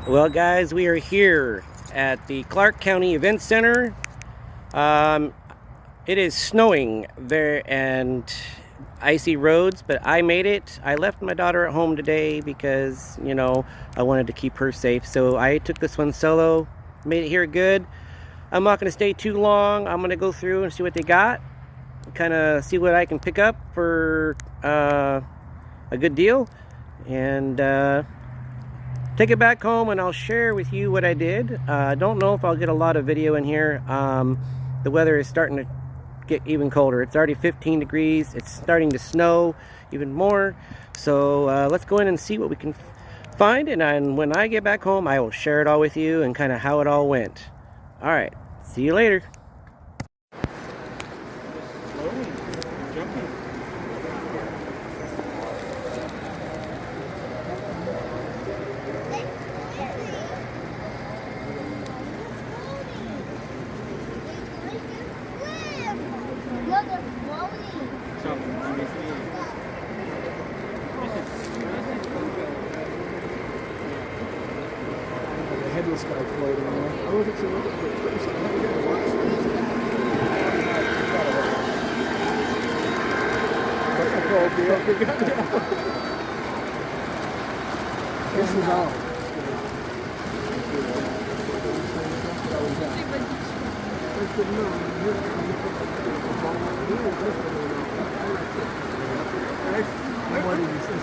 Well, guys, we are here at the Clark County Event Center. It is snowing there and icy roads, but I made it. I left my daughter at home today because, I wanted to keep her safe. So I took this one solo, made it here good. I'm not going to stay too long. I'm going to go through and see what they got, kind of see what I can pick up for a good deal, and take it back home, and I'll share with you what I did. I don't know if I'll get a lot of video in here. The weather is starting to get even colder. It's already 15 degrees. It's starting to snow even more. So let's go in and see what we can find, and when I get back home, I will share it all with you and kind of how it all went. All right, see you later. Headless guy floating around. I don't think so. This is all. What did you say?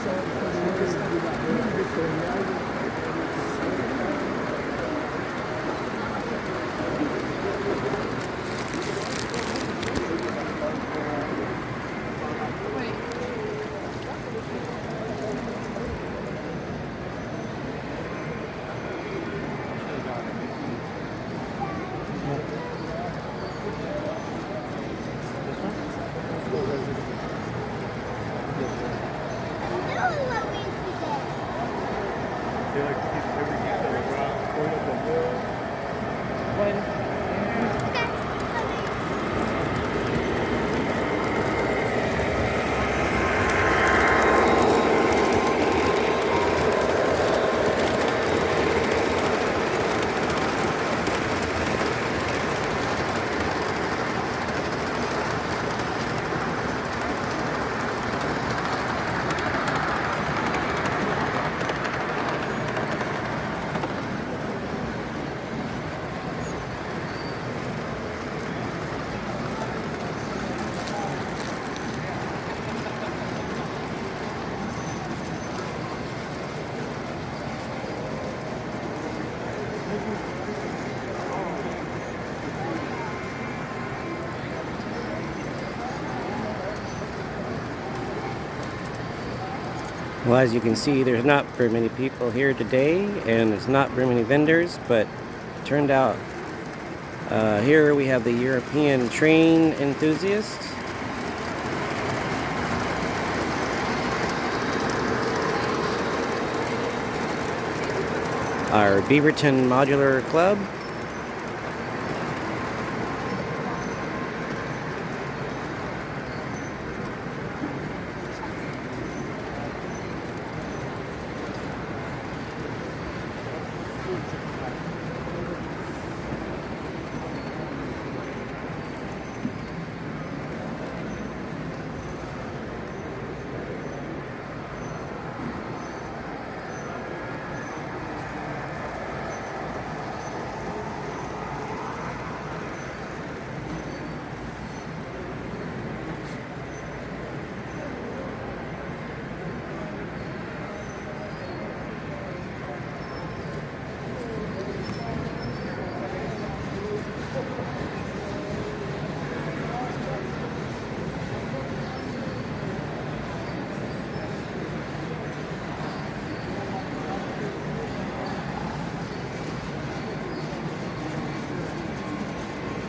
Well, as you can see, there's not very many people here today, and there's not very many vendors, but it turned out here we have the European train enthusiasts. Our Beaverton Modular Club.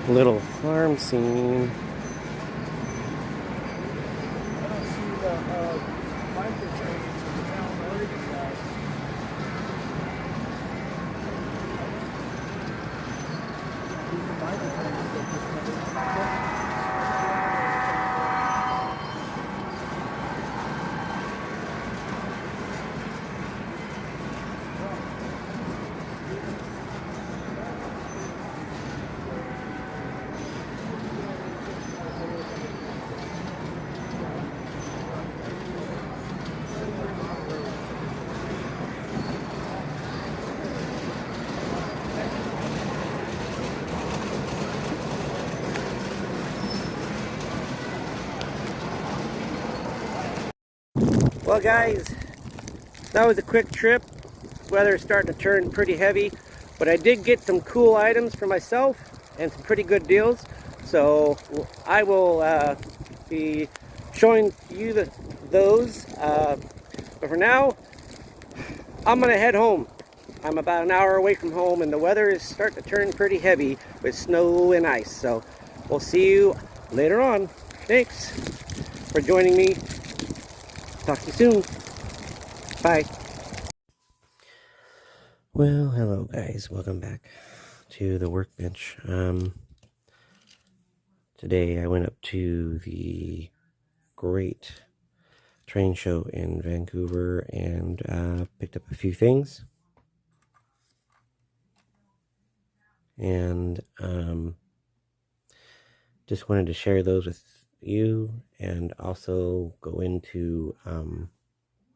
Little farm scene. I don't see the micro trains in the town Oregon guys. Even micro trains that just Well, guys, that was a quick trip. Weather's starting to turn pretty heavy, but I did get some cool items for myself and some pretty good deals. So I will be showing you those. But for now, I'm gonna head home. I'm about an hour away from home, and the weather is starting to turn pretty heavy with snow and ice. So we'll see you later on. Thanks for joining me. Talk to you soon. Bye. Well, hello guys. Welcome back to the workbench. Today I went up to the great train show in Vancouver and picked up a few things. And just wanted to share those with you and also go into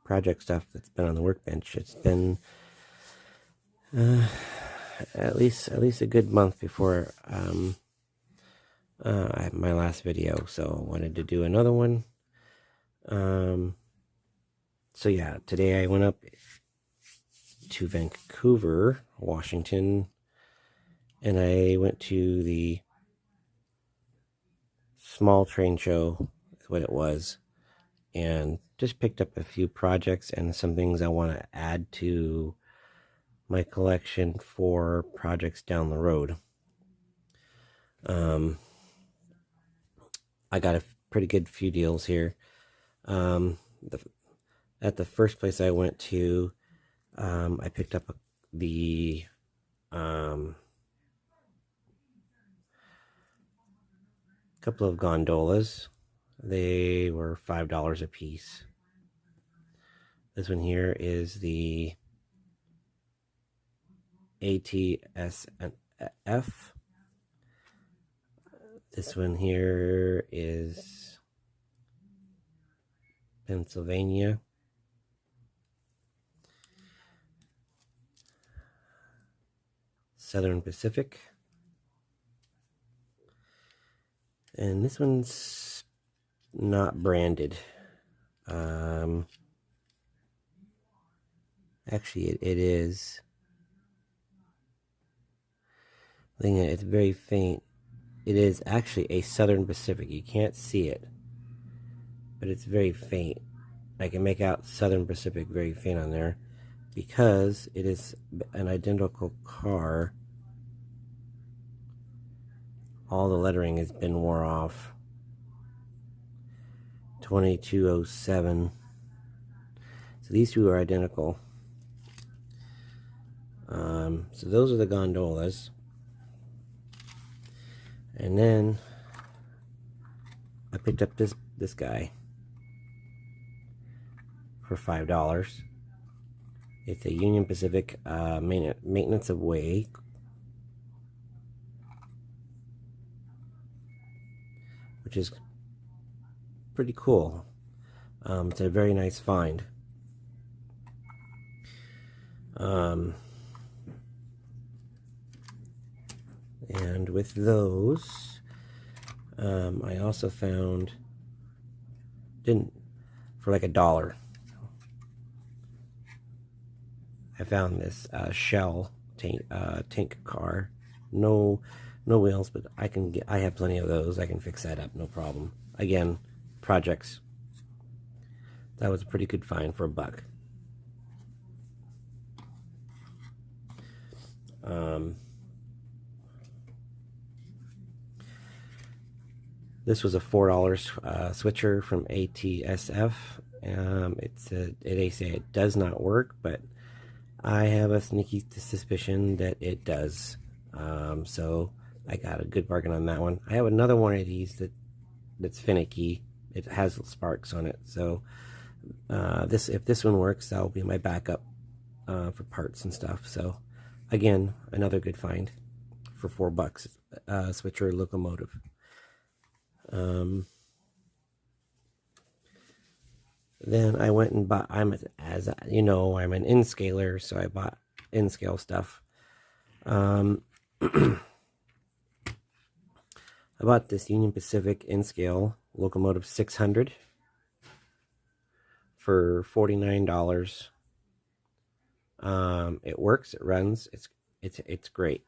project stuff that's been on the workbench. It's been at least a good month before my last video, so wanted to do another one. So yeah, today I went up to Vancouver, Washington, and I went to the small train show, is what it was, and just picked up a few projects and some things I want to add to my collection for projects down the road. I got a pretty good few deals here. At the first place I went to, I picked up the couple of gondolas. They were $5 a piece. This one here is the ATSF. This one here is Pennsylvania. Southern Pacific. And this one's not branded. Actually, it is. I think it's very faint. It is actually a Southern Pacific. You can't see it, but it's very faint. I can make out Southern Pacific very faint on there because it is an identical car. All the lettering has been wore off. 2207. So these two are identical. So those are the gondolas. And then I picked up this guy for $5. It's a Union Pacific maintenance of way. Which is pretty cool. It's a very nice find. And with those, I also found, for like $1, I found this Shell tank car. No wheels, but I have plenty of those. I can fix that up, no problem. Again, projects. That was a pretty good find for $1. This was a $4 switcher from ATSF. They say it does not work, but I have a sneaky suspicion that it does. So I got a good bargain on that one. I have another one of these that's finicky. It has sparks on it. So if this one works, that'll be my backup for parts and stuff. So again, another good find for $4. Switcher locomotive. Then I went and bought. As you know, I'm an N-scaler, so I bought N-scale stuff. I bought this Union Pacific N-scale locomotive 600 for $49. It works. It runs. It's great.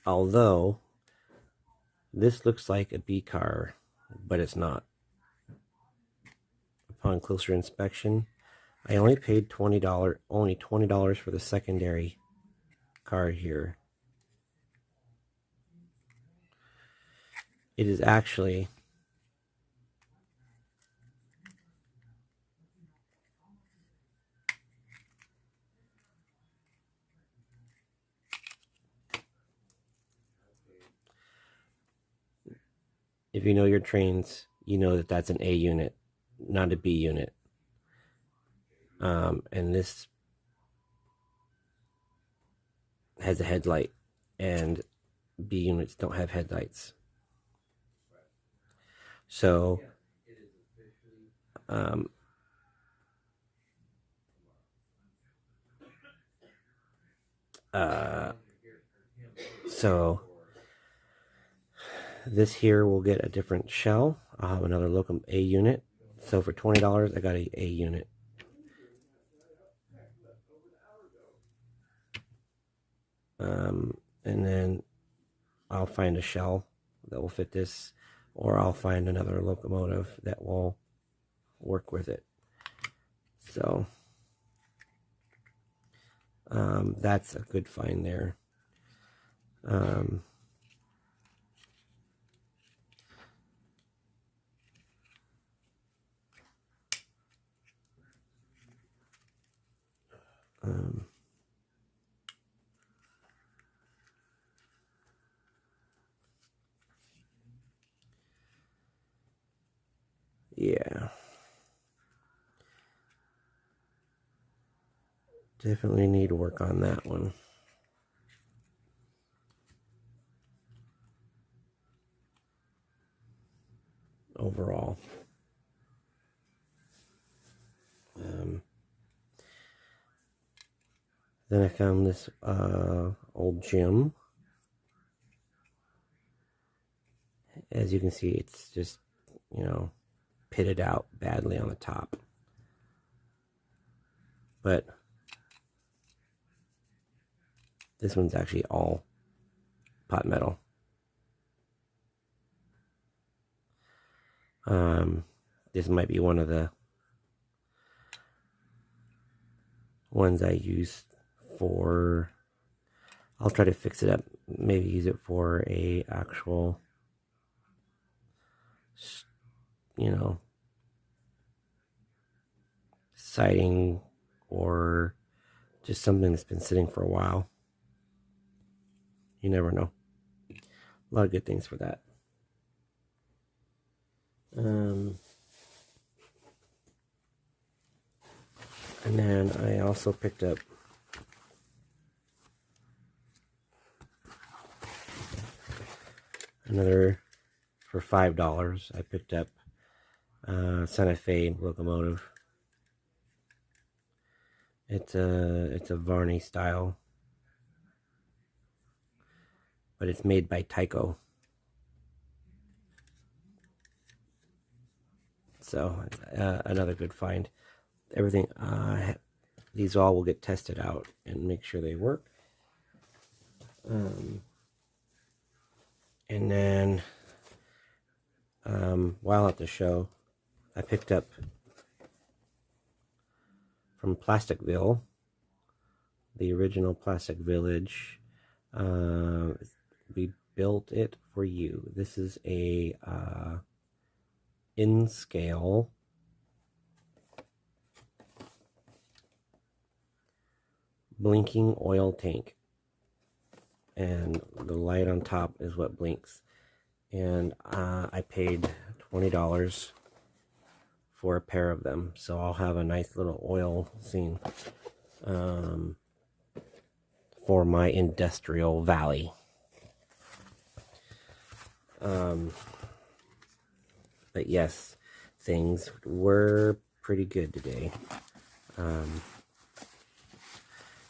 Although this looks like a B car, but it's not. Upon closer inspection, I only paid $20 for the secondary car here. It is actually if you know your trains, you know that that's an A unit, not a B unit. And this has a headlight, and B units don't have headlights. So, um, so this here will get a different shell. I'll have another Locum A unit. So for $20, I got a A unit. And then I'll find a shell that will fit this, or I'll find another locomotive that will work with it. So that's a good find there. Yeah. Definitely need to work on that one. Overall. Then I found this old gym. As you can see, it's just, you know, pitted out badly on the top. But this one's actually all pot metal. This might be one of the ones I use for, I'll try to fix it up, maybe use it for a actual, you know, siding, or just something that's been sitting for a while. You never know. A lot of good things for that. And then I also picked up another, for $5. I picked up Santa Fe locomotive. It's a Varney style, but it's made by Tyco. So another good find. Everything, these all will get tested out and make sure they work. And then while at the show, I picked up from Plasticville, the original Plastic Village. We built it for you. This is a in scale blinking oil tank, and the light on top is what blinks. And I paid $20 for a pair of them, so I'll have a nice little oil scene for my industrial valley. But yes, things were pretty good today.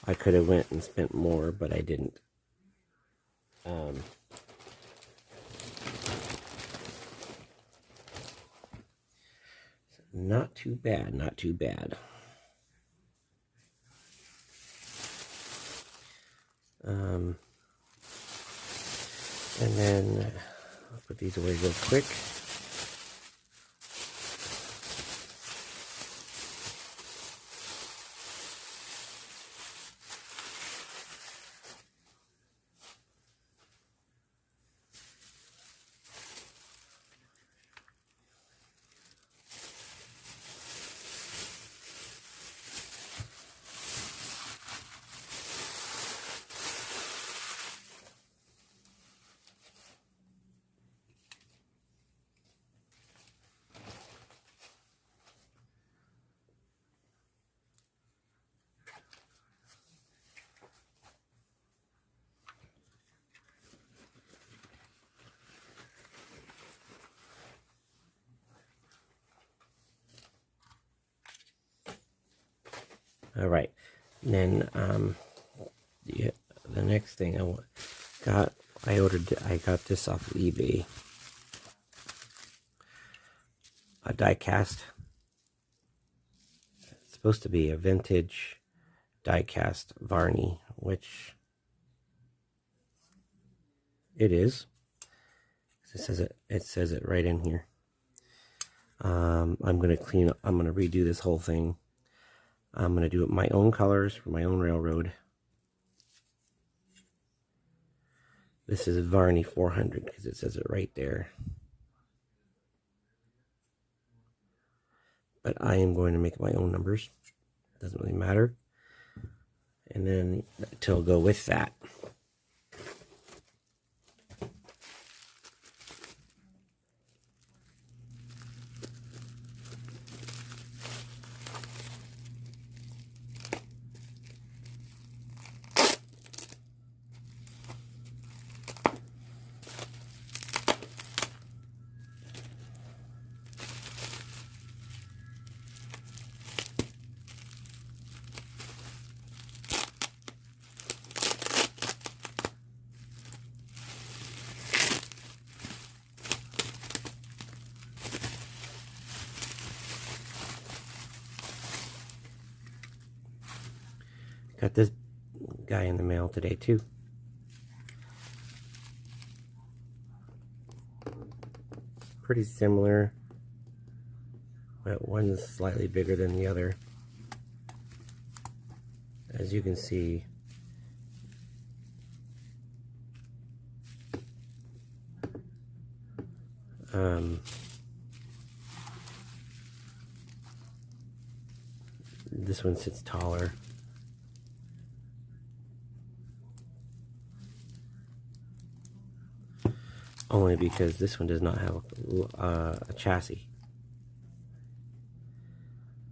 I could have went and spent more, but I didn't. not too bad, not too bad. And then I'll put these away real quick. All right, and then the next thing I got this off of eBay. A die cast. It's supposed to be a vintage die cast Varney, which it is. It says it right in here. I'm gonna redo this whole thing. I'm gonna do it my own colors for my own railroad. This is Varney 400 because it says it right there. But I am going to make my own numbers. Doesn't really matter. And then to go with that, got this guy in the mail today too. Pretty similar, but one's slightly bigger than the other. As you can see, this one sits taller. Only because this one does not have a chassis.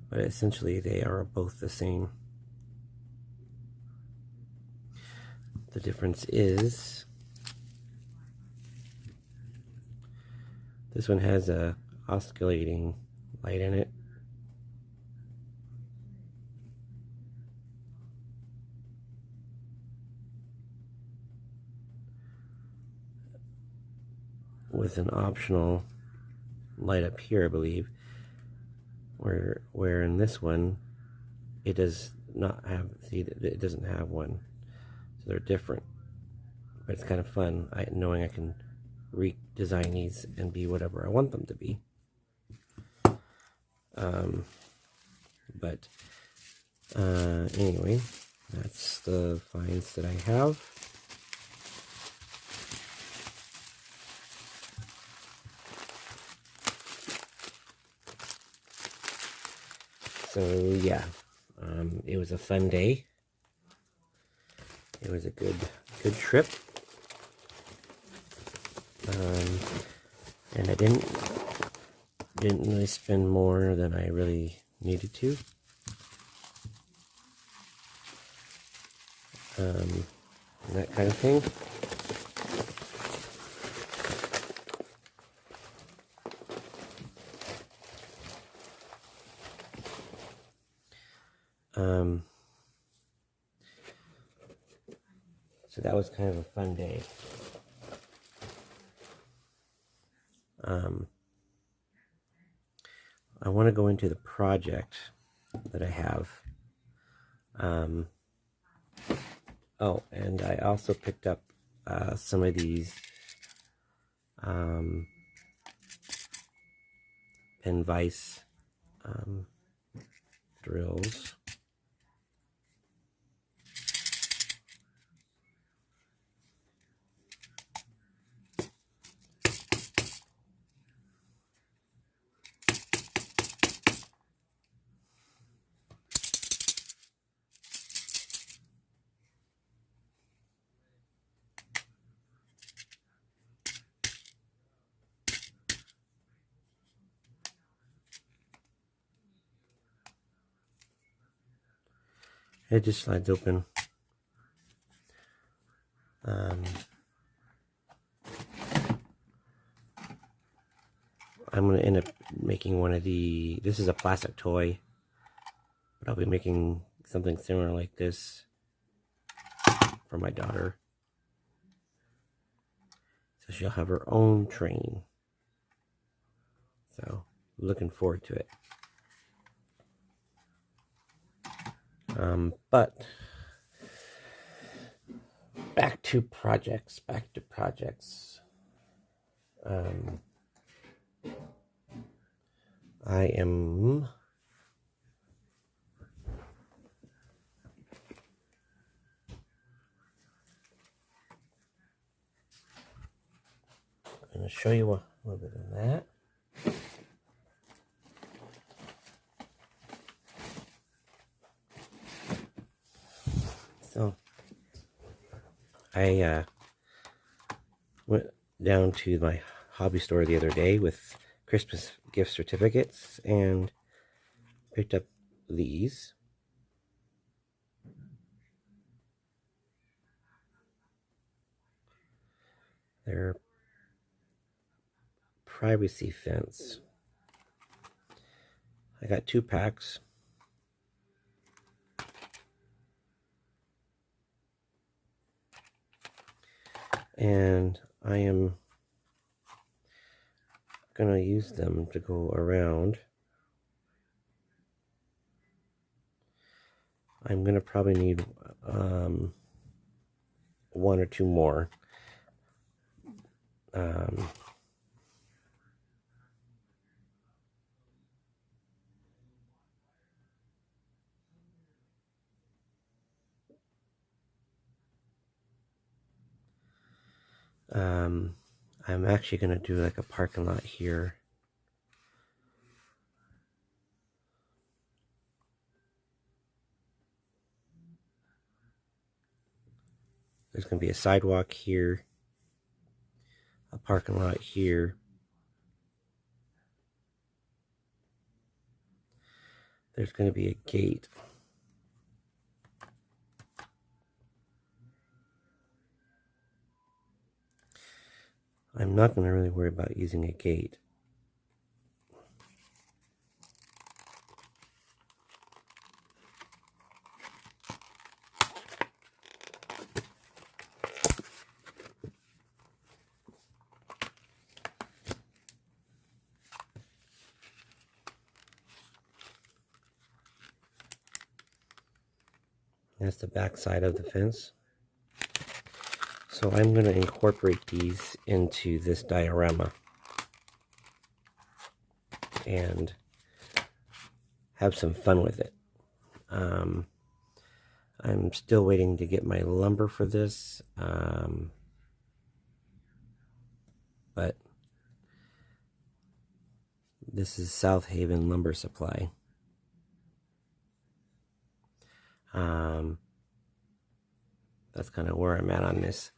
But essentially they are both the same. The difference is this one has a oscillating light in it. With an optional light up here, I believe, where in this one it does not have, see, it doesn't have one, so they're different. But it's kind of fun knowing I can redesign these and be whatever I want them to be. But anyway, that's the finds that I have. So yeah, it was a fun day. It was a good trip. And I didn't really spend more than I really needed to. That kind of thing. So that was kind of a fun day. I want to go into the project that I have. Oh, and I also picked up some of these pen vise drills. It just slides open. I'm going to end up making one of the, this is a plastic toy, but I'll be making something similar like this for my daughter. So she'll have her own train. So, looking forward to it. But back to projects. I am going to show you a little bit of that. So I went down to my hobby store the other day with Christmas gift certificates and picked up these. They're privacy fence. I got 2 packs. And I am going to use them to go around. I'm going to probably need 1 or 2 more. I'm actually going to do like a parking lot here. There's going to be a sidewalk here, a parking lot here. There's going to be a gate. I'm not going to really worry about using a gate. That's the back side of the fence. So I'm going to incorporate these into this diorama and have some fun with it. I'm still waiting to get my lumber for this, but this is South Haven Lumber Supply. That's kind of where I'm at on this.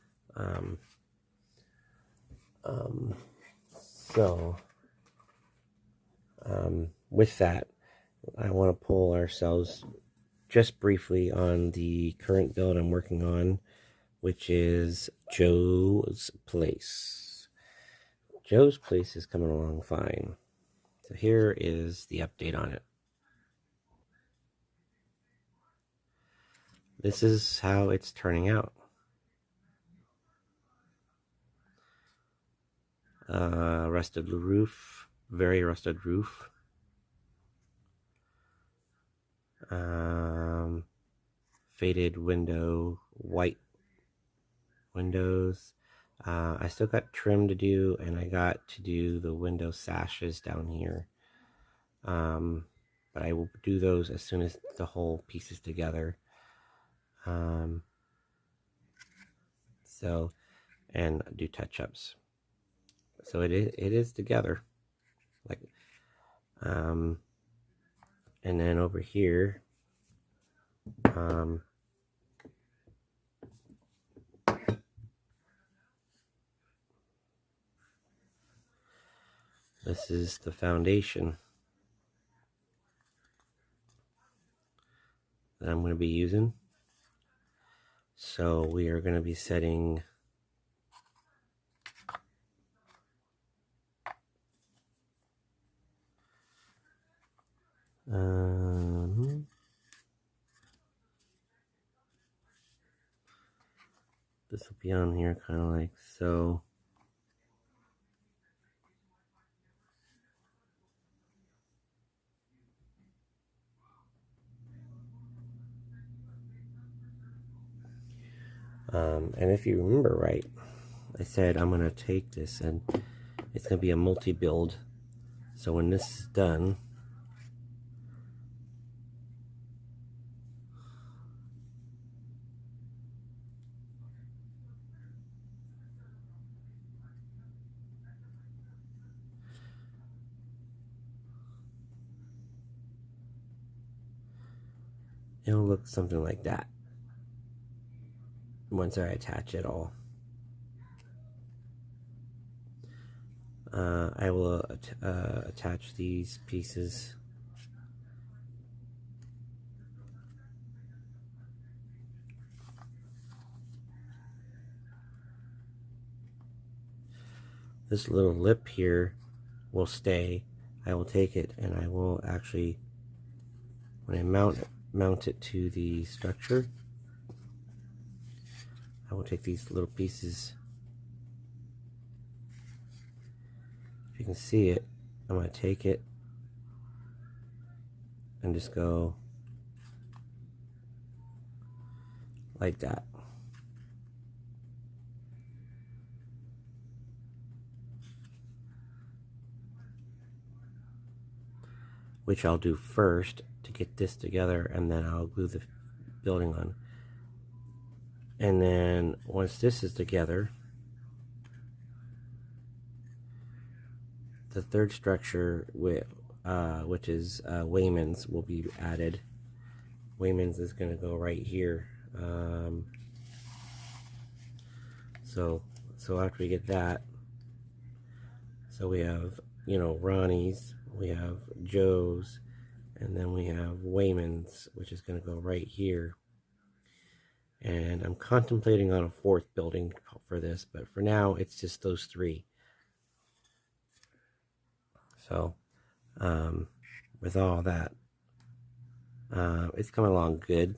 With that, I want to pull ourselves just briefly on the current build I'm working on, which is Joe's Place. Joe's Place is coming along fine. So here is the update on it. This is how it's turning out. Rusted roof, very rusted roof. Faded window, white windows. I still got trim to do, and I got to do the window sashes down here. But I will do those as soon as the whole piece is together. So, and do touch-ups. So it is together. Like, and then over here, this is the foundation that I'm going to be using. So we are going to be setting this will be on here kind of like so. And if you remember right, I said I'm going to take this and it's going to be a multi-build. So when this is done, it'll look something like that once I attach it all. I will attach these pieces. This little lip here will stay. I will take it and I will actually, when I mount it to the structure, I will take these little pieces. If you can see it, I'm going to take it and just go like that. Which I'll do first to get this together, and then I'll glue the building on. And then once this is together, the third structure which is Wayman's will be added. Wayman's is going to go right here. So after we get that, so we have, you know, Ronnie's, we have Joe's, and then we have Wayman's, which is going to go right here. And I'm contemplating on a fourth building for this, but for now it's just those three. So with all that, it's coming along good.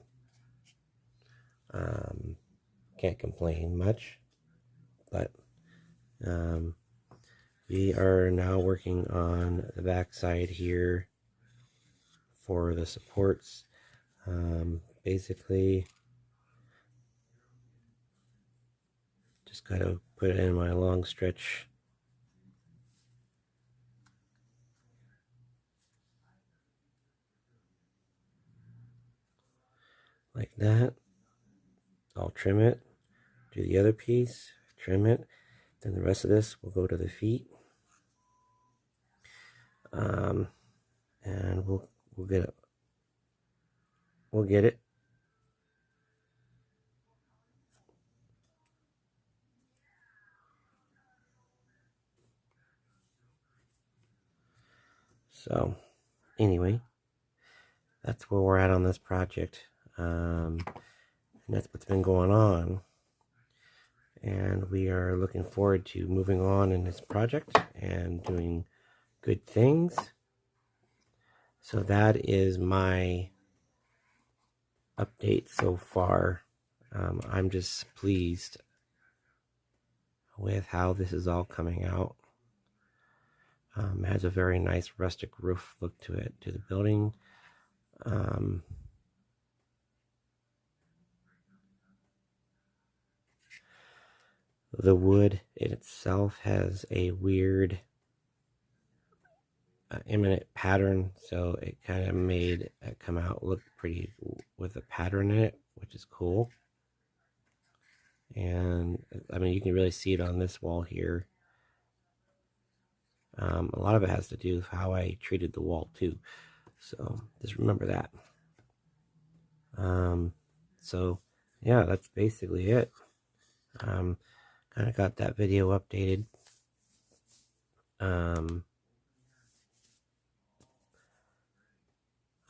Can't complain much, but we are now working on the back side here for the supports. Basically, just gotta put it in my long stretch like that. I'll trim it, do the other piece, trim it, then the rest of this will go to the feet. And we'll get it. We'll get it. So anyway, that's where we're at on this project. And that's what's been going on. And we are looking forward to moving on in this project and doing good things. So that is my update so far. I'm just pleased with how this is all coming out. It has a very nice rustic roof look to it, to the building. Um, the wood in itself has a weird imminent pattern, so it kind of made it come out look pretty with a pattern in it, which is cool. And I mean, you can really see it on this wall here. A lot of it has to do with how I treated the wall too, so just remember that. So yeah, that's basically it. Kind of got that video updated.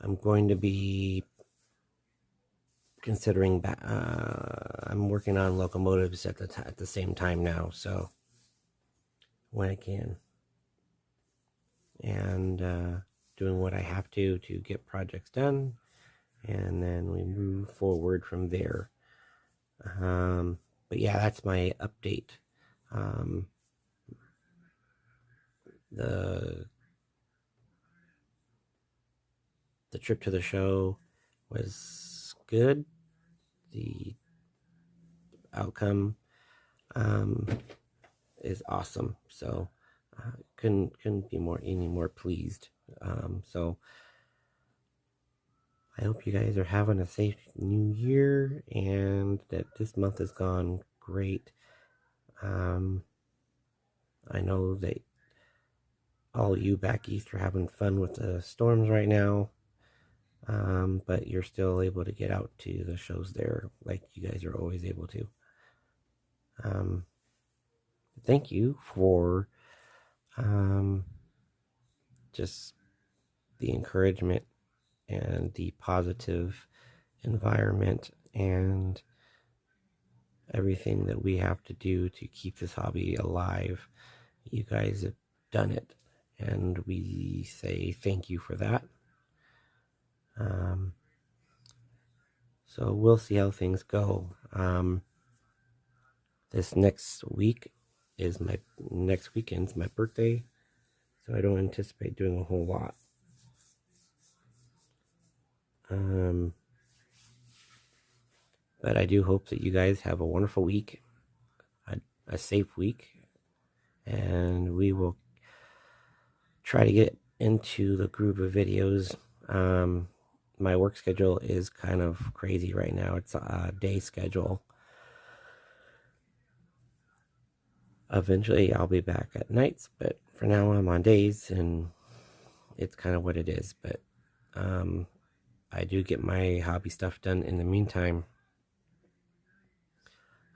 I'm going to be considering I'm working on locomotives at the same time now, so when I can, and doing what I have to get projects done, and then we move forward from there. But yeah, that's my update. The trip to the show was good. The outcome is awesome. So couldn't be any more pleased. So I hope you guys are having a safe new year and that this month has gone great. I know that all you back east are having fun with the storms right now. But you're still able to get out to the shows there like you guys are always able to. Thank you for just the encouragement and the positive environment and everything that we have to do to keep this hobby alive. You guys have done it, and we say thank you for that. So we'll see how things go. This next weekend's my birthday, so I don't anticipate doing a whole lot. But I do hope that you guys have a wonderful week, a safe week, and we will try to get into the groove of videos. My work schedule is kind of crazy right now. It's a day schedule. Eventually I'll be back at nights, but for now I'm on days, and it's kind of what it is. But I do get my hobby stuff done in the meantime.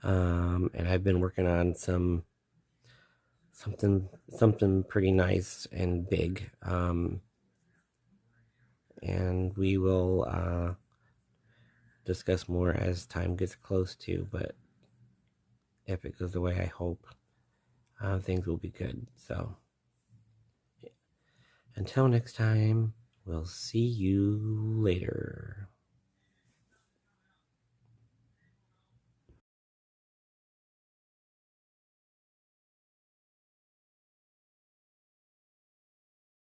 And I've been working on something pretty nice and big. And we will discuss more as time gets close to, but if it goes the way I hope, things will be good. So until next time, we'll see you later.